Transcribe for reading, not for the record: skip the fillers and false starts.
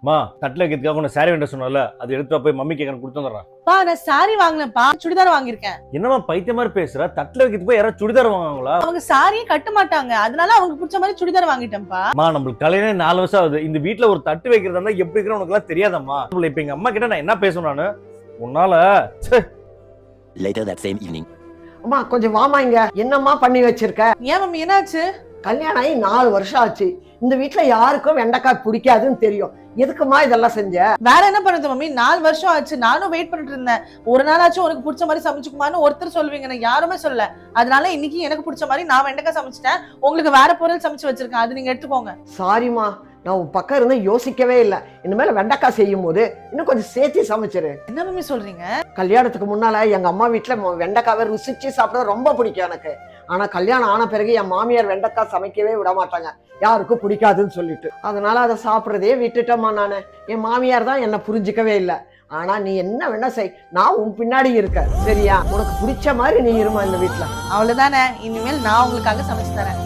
மா தட்டில் வைக்கிறதுக்காக உன்னை சாரி வேண்ட சொன்னல அது எடுத்து போய் மம்மி கேட்க கொடுத்து வந்துடுறேன். பா நான் சாரி வாங்கலப்பா, சுடிதார் வாங்கியிருக்கேன். என்னமா பைத்திய மாதிரி பேசுற? தட்டில் வைக்கிறது போய் யாராவது சுடிதார் வாங்குவாங்களா? அவங்க சாரியே கட்ட மாட்டாங்க, அதனால அவங்களுக்கு பிடிச்ச மாதிரி சுடிதார் வாங்கிட்டேன்ப்பா. மா நம்மளுக்கு கல்யாணம் 4 வருஷம் ஆகுது. இந்த வீட்டுல ஒரு தட்டு வைக்கிறதா இருந்தா எப்படி இருக்கிற உனக்கு எல்லாம் தெரியாதம்மா. இப்ப எங்க அம்மா கிட்ட நான் என்ன பேசணும் நானு உன்னால? Later that same evening. அம்மா கொஞ்சம் வாமா இங்க. என்னம்மா பண்ணி வச்சிருக்க? ஏன் மம்மி என்னாச்சு? கல்யாணம் ஆகி 4 வருஷம் ஆச்சு. இந்த வீட்டுல யாருக்கும் வெண்டைக்காய் பிடிக்காதுன்னு தெரியும். எதுக்குமா இதெல்லாம் செஞ்ச? வேற என்ன பண்ணுது மம்மி? 4 வருஷம் ஆச்சு, நானும் வெயிட் பண்ணிட்டு இருந்தேன். ஒரு நாளாச்சும் உனக்கு பிடிச்ச மாதிரி சமைச்சுக்குமான்னு ஒருத்தர் சொல்லுவீங்க, நான் யாருமே சொல்ல. அதனால இன்னைக்கு எனக்கு பிடிச்ச மாதிரி நான் வெண்டைக்காய் சமைச்சிட்டேன். உங்களுக்கு வேற பொருள் சமைச்சு வச்சிருக்கேன், அது நீங்க எடுத்துக்கோங்க. சாரிம்மா, நான் உன் பக்கம் இருந்து யோசிக்கவே இல்லை. இனிமேல வெண்டைக்காய் செய்யும் போது இன்னும் கொஞ்சம் சேர்த்து சமைச்சிரு. என்ன மம்மி சொல்றீங்க? கல்யாணத்துக்கு முன்னால எங்க அம்மா வீட்டுல வெண்டைக்காவை ருசிச்சு சாப்பிட ரொம்ப பிடிக்கும் எனக்கு. ஆனா கல்யாணம் ஆன பிறகு என் மாமியார் வெண்டைக்காய் சமைக்கவே விட மாட்டாங்க, யாருக்கும் பிடிக்காதுன்னு சொல்லிட்டு. அதனால அதை சாப்பிட்றதே விட்டுட்டேம்மா நானு. என் மாமியார் தான் என்ன புரிஞ்சுக்கவே இல்லை. ஆனா நீ என்ன வேணா செய், நான் உன் பின்னாடி இருக்க, சரியா? உனக்கு பிடிச்ச மாதிரி நீ இருமா இந்த வீட்டுல. அவ்வளவுதானே, இனிமேல் நான் உங்களுக்காக சமைச்சு தரேன்.